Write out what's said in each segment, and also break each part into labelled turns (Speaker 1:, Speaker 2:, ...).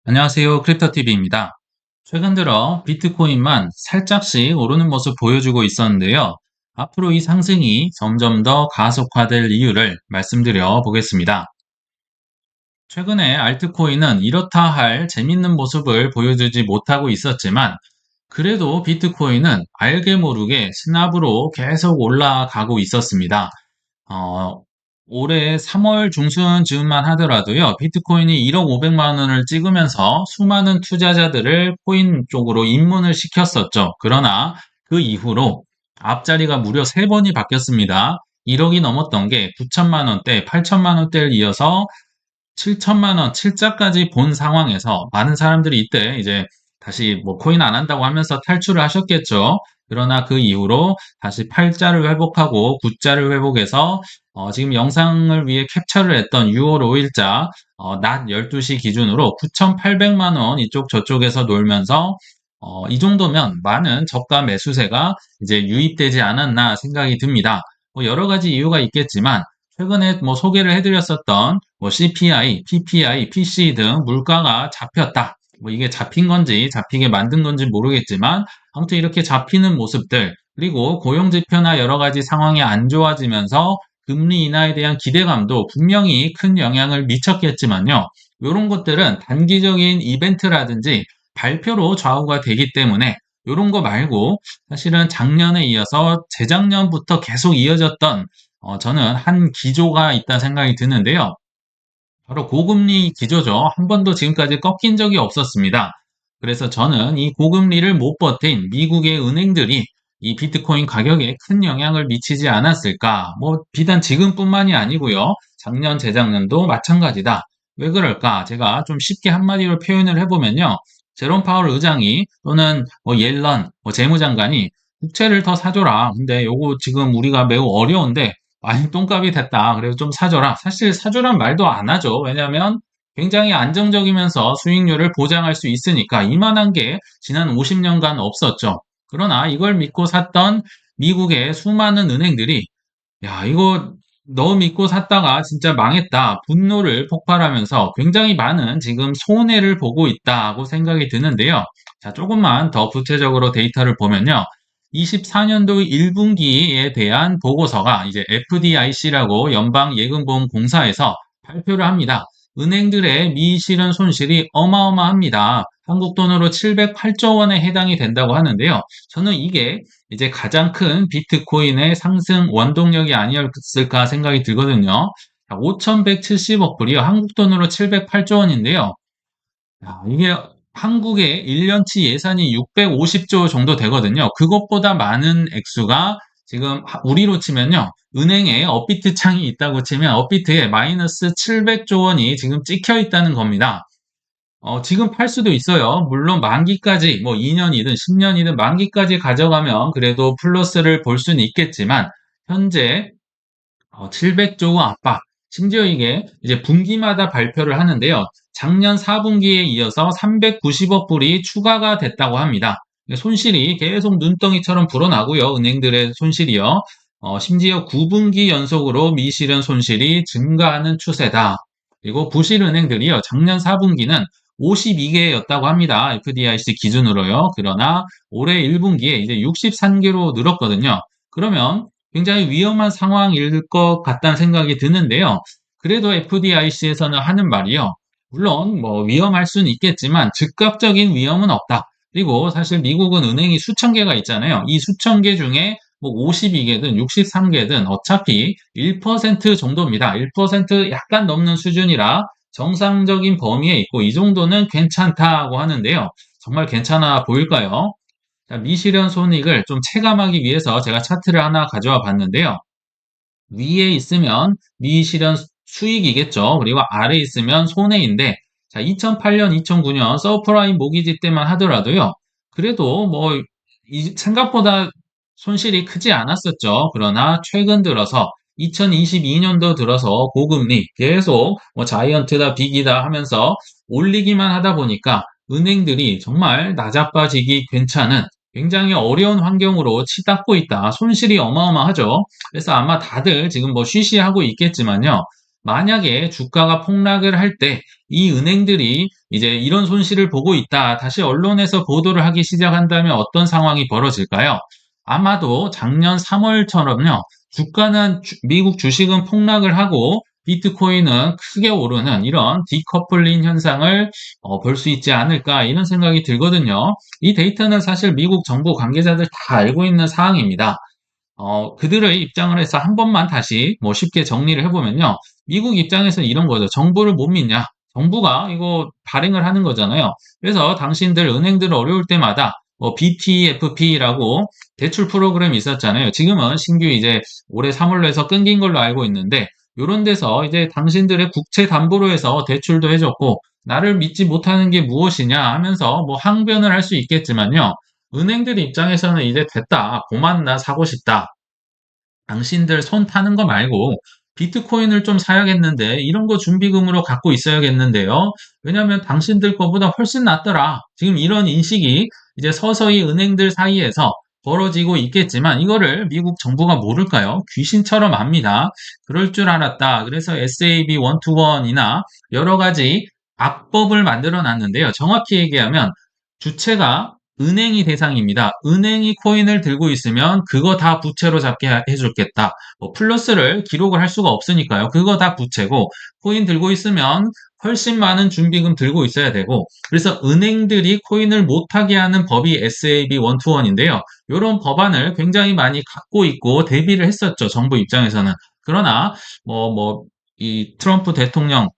Speaker 1: 안녕하세요. 크립토TV입니다. 최근 들어 비트코인만 살짝씩 오르는 모습 보여주고 있었는데요. 앞으로 이 상승이 점점 더 가속화될 이유를 말씀드려 보겠습니다. 최근에 알트코인은 이렇다 할 재밌는 모습을 보여주지 못하고 있었지만, 그래도 비트코인은 알게 모르게 스납으로 계속 올라가고 있었습니다. 어, 올해 3월 중순 즈음만 하더라도요, 비트코인이 1억 500만 원을 찍으면서 수많은 투자자들을 코인 쪽으로 입문을 시켰었죠. 그러나 그 이후로 앞자리가 무려 3번이 바뀌었습니다. 1억이 넘었던 게 9천만 원대, 8천만 원대를 이어서 7천만 원, 7자까지 본 상황에서 많은 사람들이 이때 이제 다시 뭐 코인 안 한다고 하면서 탈출을 하셨겠죠. 그러나 그 이후로 다시 8자를 회복하고 9자를 회복해서 지금 영상을 위해 캡처를 했던 6월 5일자 낮 12시 기준으로 9,800만 원 이쪽 저쪽에서 놀면서 이 정도면 많은 저가 매수세가 이제 유입되지 않았나 생각이 듭니다. 뭐 여러 가지 이유가 있겠지만 최근에 뭐 소개를 해드렸었던 뭐 CPI, PPI, PC 등 물가가 잡혔다. 뭐 이게 잡힌 건지 잡히게 만든 건지 모르겠지만 아무튼 이렇게 잡히는 모습들, 그리고 고용지표나 여러 가지 상황이 안 좋아지면서 금리 인하에 대한 기대감도 분명히 큰 영향을 미쳤겠지만요. 이런 것들은 단기적인 이벤트라든지 발표로 좌우가 되기 때문에 이런 거 말고 사실은 작년에 이어서 재작년부터 계속 이어졌던 저는 한 기조가 있다 생각이 드는데요. 바로 고금리 기조죠. 한 번도 지금까지 꺾인 적이 없었습니다. 그래서 저는 이 고금리를 못 버틴 미국의 은행들이 이 비트코인 가격에 큰 영향을 미치지 않았을까? 뭐 비단 지금뿐만이 아니고요. 작년, 재작년도 마찬가지다. 왜 그럴까? 제가 좀 쉽게 한마디로 표현을 해보면요. 제롬 파월 의장이 또는 뭐 옐런 재무장관이 국채를 더 사줘라. 근데 요거 지금 우리가 매우 어려운데 많이 똥값이 됐다. 그래서 좀 사줘라. 사실 사주란 말도 안 하죠. 왜냐하면 굉장히 안정적이면서 수익률을 보장할 수 있으니까 이만한 게 지난 50년간 없었죠. 그러나 이걸 믿고 샀던 미국의 수많은 은행들이 야, 이거 너 믿고 샀다가 진짜 망했다. 분노를 폭발하면서 굉장히 많은 지금 손해를 보고 있다고 생각이 드는데요. 자, 조금만 더 구체적으로 데이터를 보면요. 24년도 1분기에 대한 보고서가 이제 FDIC라고 연방예금보험공사에서 발표를 합니다. 은행들의 미실현 손실이 어마어마합니다. 한국 돈으로 708조 원에 해당이 된다고 하는데요. 저는 이게 이제 가장 큰 비트코인의 상승 원동력이 아니었을까 생각이 들거든요. 5,170억 불이요. 한국 돈으로 708조 원인데요. 야, 이게 한국의 1년치 예산이 650조 정도 되거든요. 그것보다 많은 액수가 지금 우리로 치면요. 은행에 업비트 창이 있다고 치면 업비트에 마이너스 700조 원이 지금 찍혀 있다는 겁니다. 지금 팔 수도 있어요. 물론 만기까지 뭐 2년이든 10년이든 만기까지 가져가면 그래도 플러스를 볼 수는 있겠지만 현재 700조 압박. 심지어 이게 이제 분기마다 발표를 하는데요. 작년 4분기에 이어서 390억 불이 추가가 됐다고 합니다. 손실이 계속 눈덩이처럼 불어나고요. 은행들의 손실이요. 심지어 9분기 연속으로 미실현 손실이 증가하는 추세다. 그리고 부실은행들이요. 작년 4분기는 52개였다고 합니다. FDIC 기준으로요. 그러나 올해 1분기에 이제 63개로 늘었거든요. 그러면 굉장히 위험한 상황일 것 같다는 생각이 드는데요. 그래도 FDIC에서는 하는 말이요. 물론 뭐 위험할 수는 있겠지만 즉각적인 위험은 없다. 그리고 사실 미국은 은행이 수천 개가 있잖아요. 이 수천 개 중에 뭐 52개든 63개든 어차피 1% 정도입니다. 1% 약간 넘는 수준이라 정상적인 범위에 있고 이 정도는 괜찮다고 하는데요. 정말 괜찮아 보일까요? 자, 미실현 손익을 좀 체감하기 위해서 제가 차트를 하나 가져와 봤는데요. 위에 있으면 미실현 수익이겠죠. 그리고 아래에 있으면 손해인데, 자, 2008년, 2009년 서프라임 모기지 때만 하더라도요. 그래도 뭐 생각보다 손실이 크지 않았었죠. 그러나 최근 들어서 2022년도 들어서 고금리 계속 뭐 자이언트다 빅이다 하면서 올리기만 하다 보니까 은행들이 정말 나자빠지기 괜찮은 굉장히 어려운 환경으로 치닫고 있다. 손실이 어마어마하죠. 그래서 아마 다들 지금 뭐 쉬쉬하고 있겠지만요. 만약에 주가가 폭락을 할 때 이 은행들이 이제 이런 손실을 보고 있다. 다시 언론에서 보도를 하기 시작한다면 어떤 상황이 벌어질까요? 아마도 작년 3월처럼요. 주가는 미국 주식은 폭락을 하고 비트코인은 크게 오르는 이런 디커플링 현상을 볼 수 있지 않을까 이런 생각이 들거든요. 이 데이터는 사실 미국 정부 관계자들 다 알고 있는 사항입니다. 그들의 입장을 해서 한 번만 다시 뭐 쉽게 정리를 해보면요. 미국 입장에서는 이런 거죠. 정부를 못 믿냐? 정부가 이거 발행을 하는 거잖아요. 그래서 당신들 은행들 어려울 때마다 BTFP라고 대출 프로그램이 있었잖아요. 지금은 신규 이제 올해 3월로 해서 끊긴 걸로 알고 있는데 이런 데서 이제 당신들의 국채 담보로 해서 대출도 해줬고 나를 믿지 못하는 게 무엇이냐 하면서 뭐 항변을 할 수 있겠지만요. 은행들 입장에서는 이제 됐다. 고만 나 사고 싶다. 당신들 손 타는 거 말고 비트코인을 좀 사야겠는데 이런 거 준비금으로 갖고 있어야겠는데요. 왜냐하면 당신들 거보다 훨씬 낫더라. 지금 이런 인식이 이제 서서히 은행들 사이에서 벌어지고 있겠지만 이거를 미국 정부가 모를까요? 귀신처럼 압니다. 그럴 줄 알았다. 그래서 SAB 121이나 여러 가지 악법을 만들어 놨는데요. 정확히 얘기하면 주체가 은행이 대상입니다. 은행이 코인을 들고 있으면 그거 다 부채로 잡게 해줬겠다. 플러스를 기록을 할 수가 없으니까요. 그거 다 부채고 코인 들고 있으면 훨씬 많은 준비금 들고 있어야 되고 그래서 은행들이 코인을 못하게 하는 법이 SAB 121인데요. 이런 법안을 굉장히 많이 갖고 있고 대비를 했었죠. 정부 입장에서는. 그러나 이 트럼프 대통령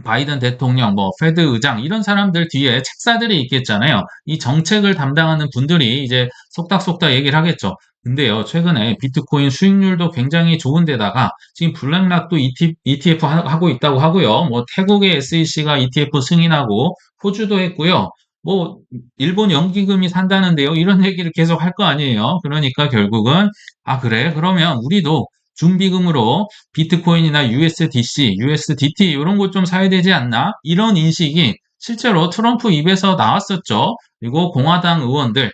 Speaker 1: 바이든 대통령, 페드 의장 이런 사람들 뒤에 책사들이 있겠잖아요. 이 정책을 담당하는 분들이 이제 속닥속닥 얘기를 하겠죠. 근데요, 최근에 비트코인 수익률도 굉장히 좋은데다가 지금 블랙락도 ETF 하고 있다고 하고요. 태국의 SEC가 ETF 승인하고 호주도 했고요. 일본 연기금이 산다는데요. 이런 얘기를 계속 할 거 아니에요. 그러니까 결국은 그래. 그러면 우리도 준비금으로 비트코인이나 USDC, USDT 이런 것 좀 사야 되지 않나? 이런 인식이 실제로 트럼프 입에서 나왔었죠. 그리고 공화당 의원들,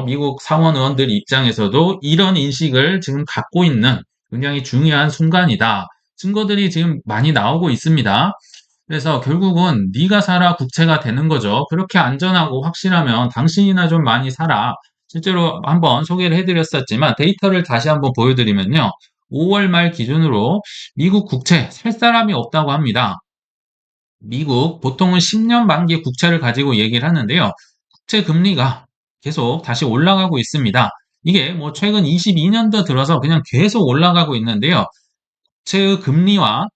Speaker 1: 미국 상원 의원들 입장에서도 이런 인식을 지금 갖고 있는 굉장히 중요한 순간이다. 증거들이 지금 많이 나오고 있습니다. 그래서 결국은 네가 사라 국채가 되는 거죠. 그렇게 안전하고 확실하면 당신이나 좀 많이 사라. 실제로 한번 소개를 해드렸었지만 데이터를 다시 한번 보여드리면요. 5월 말 기준으로 미국 국채 살 사람이 없다고 합니다. 미국 보통은 10년 만기 국채를 가지고 얘기를 하는데요. 국채 금리가 계속 다시 올라가고 있습니다. 이게 최근 22년도 들어서 그냥 계속 올라가고 있는데요. 국채의 금리와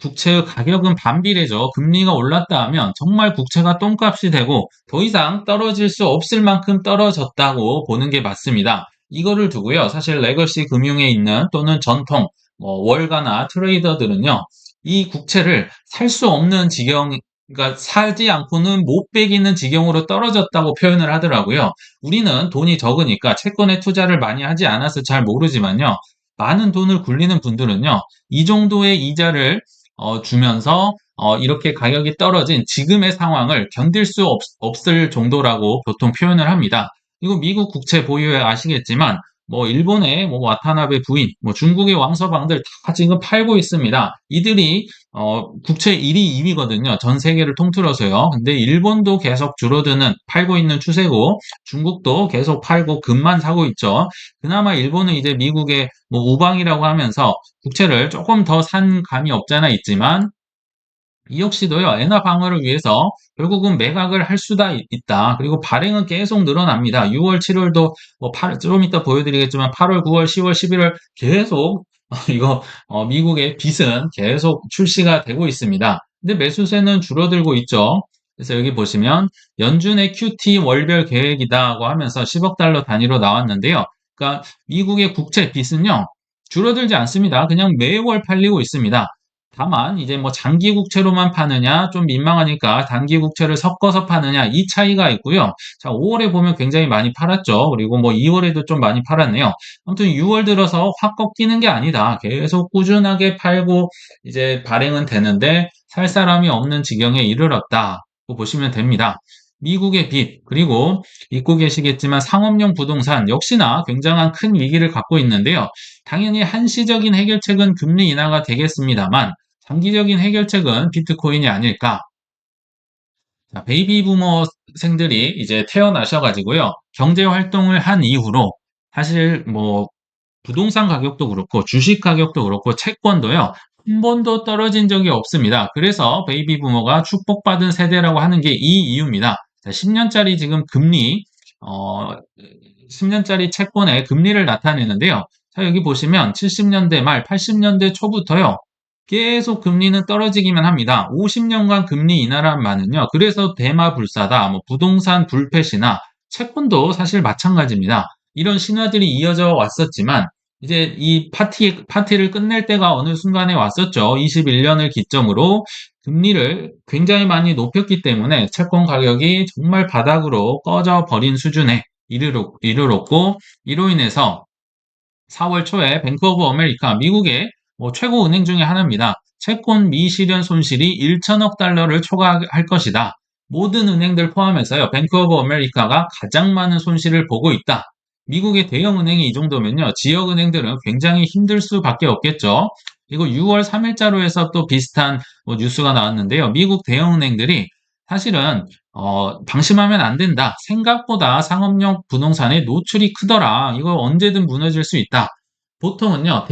Speaker 1: 국채의 가격은 반비례죠. 금리가 올랐다 하면 정말 국채가 똥값이 되고 더 이상 떨어질 수 없을 만큼 떨어졌다고 보는 게 맞습니다. 이거를 두고요. 사실 레거시 금융에 있는 또는 전통 월가나 트레이더들은요. 이 국채를 살 수 없는 지경 그러니까 사지 않고는 못 베기는 지경으로 떨어졌다고 표현을 하더라고요. 우리는 돈이 적으니까 채권에 투자를 많이 하지 않아서 잘 모르지만요. 많은 돈을 굴리는 분들은요, 이 정도의 이자를 주면서 이렇게 가격이 떨어진 지금의 상황을 견딜 수 없을 정도라고 보통 표현을 합니다. 이거 미국 국채 보유에 아시겠지만, 일본의 와타나베 부인, 중국의 왕서방들 다 지금 팔고 있습니다. 이들이 국채 1위, 2위거든요. 전 세계를 통틀어서요. 근데 일본도 계속 줄어드는 팔고 있는 추세고 중국도 계속 팔고 금만 사고 있죠. 그나마 일본은 이제 미국의 우방이라고 하면서 국채를 조금 더 산 감이 없잖아 있지만 이 역시도요, 엔화 방어를 위해서 결국은 매각을 할 수가 있다. 그리고 발행은 계속 늘어납니다. 6월, 7월도 좀 이따 보여드리겠지만 8월, 9월, 10월, 11월 계속 이거 미국의 빚은 계속 출시가 되고 있습니다. 근데 매수세는 줄어들고 있죠. 그래서 여기 보시면 연준의 QT 월별 계획이다고 하면서 10억 달러 단위로 나왔는데요. 그러니까 미국의 국채 빚은요, 줄어들지 않습니다. 그냥 매월 팔리고 있습니다. 다만 이제 장기 국채로만 파느냐 좀 민망하니까 단기 국채를 섞어서 파느냐 이 차이가 있고요. 자, 5월에 보면 굉장히 많이 팔았죠. 그리고 2월에도 좀 많이 팔았네요. 아무튼 6월 들어서 확 꺾이는 게 아니다. 계속 꾸준하게 팔고 이제 발행은 되는데 살 사람이 없는 지경에 이르렀다고 보시면 됩니다. 미국의 빚, 그리고 잊고 계시겠지만 상업용 부동산 역시나 굉장한 큰 위기를 갖고 있는데요. 당연히 한시적인 해결책은 금리 인하가 되겠습니다만 장기적인 해결책은 비트코인이 아닐까. 자, 베이비 부머생들이 이제 태어나셔가지고요. 경제 활동을 한 이후로 사실 뭐 부동산 가격도 그렇고 주식 가격도 그렇고 채권도요. 한 번도 떨어진 적이 없습니다. 그래서 베이비 부머가 축복받은 세대라고 하는 게 이 이유입니다. 자, 10년짜리 지금 금리 어 10년짜리 채권의 금리를 나타내는데요. 자, 여기 보시면 70년대 말 80년대 초부터요. 계속 금리는 떨어지기만 합니다. 50년간 금리 인하란 말은요. 그래서 대마불사다, 뭐 부동산 불패시나 채권도 사실 마찬가지입니다. 이런 신화들이 이어져 왔었지만 이제 이 파티를 끝낼 때가 어느 순간에 왔었죠. 21년을 기점으로 금리를 굉장히 많이 높였기 때문에 채권 가격이 정말 바닥으로 꺼져 버린 수준에 이르렀고, 이로 인해서 4월 초에 뱅크 오브 아메리카, 미국의 최고 은행 중에 하나입니다. 채권 미실현 손실이 1천억 달러를 초과할 것이다. 모든 은행들 포함해서요. 뱅크 오브 아메리카가 가장 많은 손실을 보고 있다. 미국의 대형 은행이 이 정도면요. 지역 은행들은 굉장히 힘들 수밖에 없겠죠. 그리고 6월 3일자로해서 또 비슷한 뉴스가 나왔는데요. 미국 대형 은행들이 사실은 방심하면 안 된다. 생각보다 상업용 부동산에 노출이 크더라. 이거 언제든 무너질 수 있다. 보통은요,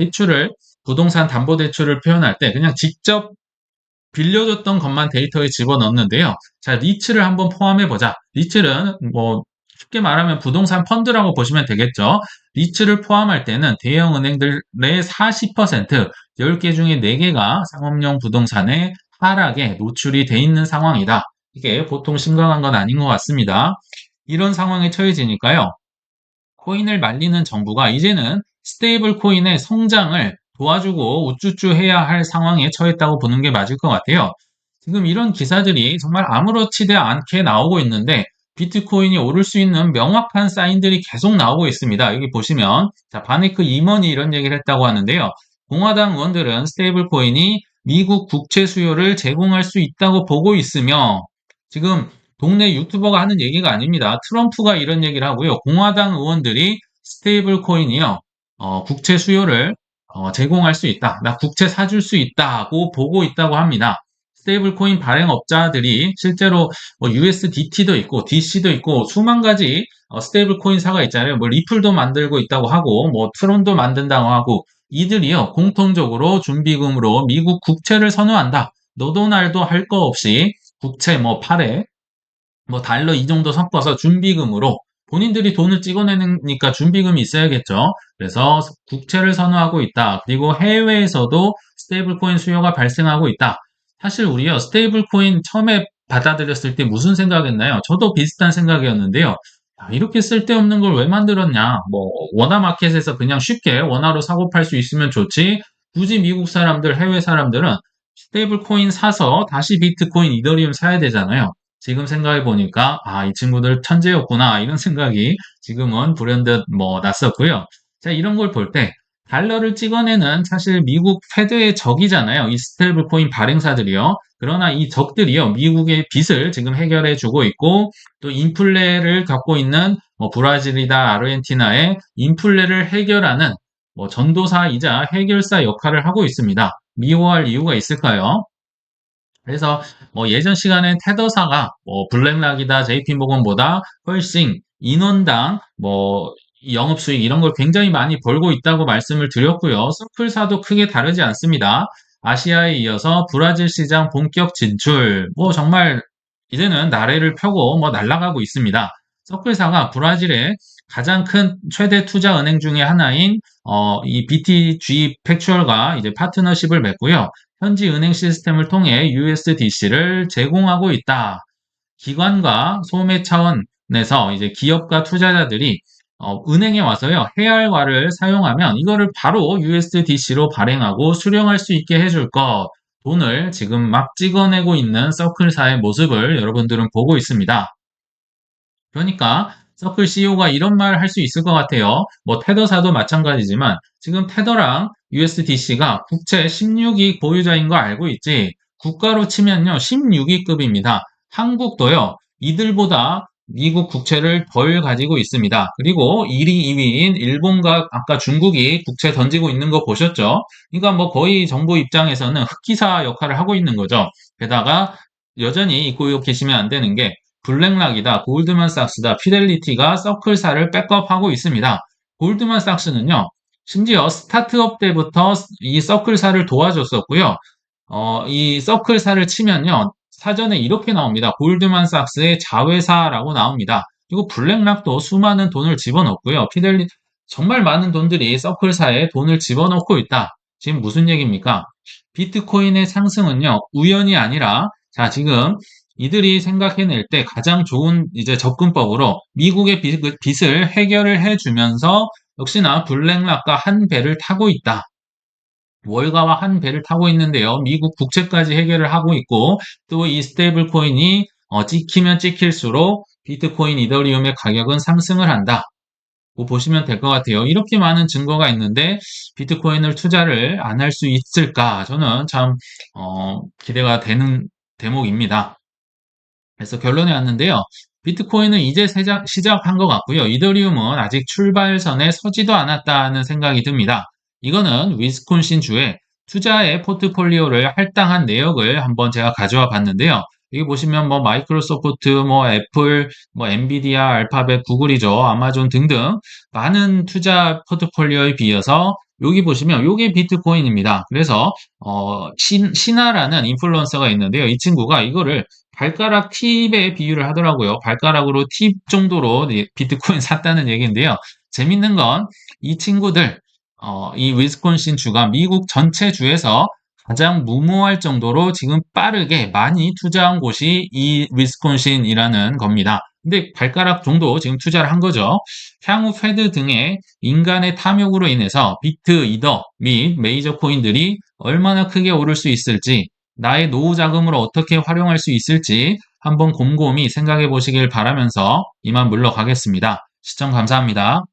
Speaker 1: 부동산 담보대출을 표현할 때 그냥 직접 빌려줬던 것만 데이터에 집어넣는데요. 자, 리츠를 한번 포함해보자. 리츠는 뭐, 쉽게 말하면 부동산 펀드라고 보시면 되겠죠. 리츠를 포함할 때는 대형 은행들의 40%, 10개 중에 4개가 상업용 부동산의 하락에 노출이 돼 있는 상황이다. 이게 보통 심각한 건 아닌 것 같습니다. 이런 상황에 처해지니까요. 코인을 말리는 정부가 이제는 스테이블 코인의 성장을 도와주고 우쭈쭈 해야 할 상황에 처했다고 보는 게 맞을 것 같아요. 지금 이런 기사들이 정말 아무렇지도 않게 나오고 있는데 비트코인이 오를 수 있는 명확한 사인들이 계속 나오고 있습니다. 여기 보시면 자, 바네크 임원이 이런 얘기를 했다고 하는데요. 공화당 의원들은 스테이블 코인이 미국 국채 수요를 제공할 수 있다고 보고 있으며 지금 동네 유튜버가 하는 얘기가 아닙니다. 트럼프가 이런 얘기를 하고요. 공화당 의원들이 스테이블 코인이요. 국채 수요를 제공할 수 있다. 나 국채 사줄 수 있다고 보고 있다고 합니다. 스테이블 코인 발행업자들이 실제로 USDT도 있고 DC도 있고 수만 가지 스테이블 코인사가 있잖아요. 뭐 리플도 만들고 있다고 하고 뭐 트론도 만든다고 하고 이들이요. 공통적으로 준비금으로 미국 국채를 선호한다. 너도 날도 할 거 없이 국채 뭐 8회 뭐 달러 이 정도 섞어서 준비금으로 본인들이 돈을 찍어내니까 준비금이 있어야겠죠. 그래서 국채를 선호하고 있다. 그리고 해외에서도 스테이블 코인 수요가 발생하고 있다. 사실 우리요, 스테이블 코인 처음에 받아들였을 때 무슨 생각했나요? 저도 비슷한 생각이었는데요. 야, 이렇게 쓸데없는 걸 왜 만들었냐? 뭐 원화 마켓에서 그냥 쉽게 원화로 사고 팔 수 있으면 좋지. 굳이 미국 사람들, 해외 사람들은 스테이블 코인 사서 다시 비트코인, 이더리움 사야 되잖아요. 지금 생각해 보니까 이 친구들 천재였구나 이런 생각이 지금은 불현듯 났었고요. 자, 이런 걸 볼 때 달러를 찍어내는 사실 미국 페드의 적이잖아요. 이 스테이블 코인 발행사들이요. 그러나 이 적들이요. 미국의 빚을 지금 해결해 주고 있고 또 인플레를 겪고 있는 브라질이다 아르헨티나의 인플레를 해결하는 전도사이자 해결사 역할을 하고 있습니다. 미워할 이유가 있을까요? 그래서 예전 시간엔 테더사가 블랙락이다 JP모건보다 훨씬 인원당 영업수익 이런 걸 굉장히 많이 벌고 있다고 말씀을 드렸고요. 서클사도 크게 다르지 않습니다. 아시아에 이어서 브라질 시장 본격 진출 정말 이제는 나래를 펴고 날아가고 있습니다. 서클사가 브라질의 가장 큰 최대 투자 은행 중에 하나인 이 BTG 팩추얼과 이제 파트너십을 맺고요. 현지 은행 시스템을 통해 USDC를 제공하고 있다. 기관과 소매 차원에서 이제 기업과 투자자들이 은행에 와서요, 해알화를 사용하면 이거를 바로 USDC로 발행하고 수령할 수 있게 해줄 것. 돈을 지금 막 찍어내고 있는 서클사의 모습을 여러분들은 보고 있습니다. 그러니까 서클 CEO가 이런 말 할 수 있을 것 같아요. 테더사도 마찬가지지만 지금 테더랑 USDC가 국채 16위 보유자인 거 알고 있지? 국가로 치면요 16위급입니다. 한국도요 이들보다 미국 국채를 덜 가지고 있습니다. 그리고 1위, 2위인 일본과 아까 중국이 국채 던지고 있는 거 보셨죠? 그러니까 뭐 거의 정부 입장에서는 흑기사 역할을 하고 있는 거죠. 게다가 여전히 잊고 계시면 안 되는 게 블랙락이다, 골드만삭스다, 피델리티가 서클사를 백업하고 있습니다. 골드만삭스는요, 심지어 스타트업 때부터 이 서클사를 도와줬었고요. 이 서클사를 치면요, 사전에 이렇게 나옵니다. 골드만삭스의 자회사라고 나옵니다. 그리고 블랙락도 수많은 돈을 집어넣고요. 정말 많은 돈들이 서클사에 돈을 집어넣고 있다. 지금 무슨 얘기입니까? 비트코인의 상승은요, 우연이 아니라, 자, 지금 이들이 생각해낼 때 가장 좋은 이제 접근법으로 미국의 빚을 해결을 해주면서 역시나 블랙락과 한 배를 타고 있다. 월가와 한 배를 타고 있는데요. 미국 국채까지 해결을 하고 있고 또 이 스테이블 코인이 찍히면 찍힐수록 비트코인, 이더리움의 가격은 상승을 한다. 뭐 보시면 될 것 같아요. 이렇게 많은 증거가 있는데 비트코인을 투자를 안 할 수 있을까? 저는 참 기대가 되는 대목입니다. 그래서 결론에 왔는데요. 비트코인은 이제 시작한 것 같고요. 이더리움은 아직 출발선에 서지도 않았다는 생각이 듭니다. 이거는 위스콘신 주의 투자의 포트폴리오를 할당한 내역을 한번 제가 가져와 봤는데요. 여기 보시면 뭐 마이크로소프트, 뭐 애플, 뭐 엔비디아, 알파벳, 구글이죠. 아마존 등등 많은 투자 포트폴리오에 비해서 여기 보시면 이게 비트코인입니다. 그래서 신하라는 인플루언서가 있는데요. 이 친구가 이거를 발가락 팁에 비유를 하더라고요. 발가락으로 팁 정도로 비트코인 샀다는 얘기인데요. 재밌는 건 이 친구들, 이 위스콘신 주가 미국 전체 주에서 가장 무모할 정도로 지금 빠르게 많이 투자한 곳이 이 위스콘신이라는 겁니다. 근데 발가락 정도 지금 투자를 한 거죠. 향후 패드 등의 인간의 탐욕으로 인해서 비트, 이더 및 메이저 코인들이 얼마나 크게 오를 수 있을지, 나의 노후 자금으로 어떻게 활용할 수 있을지 한번 곰곰이 생각해 보시길 바라면서 이만 물러가겠습니다. 시청 감사합니다.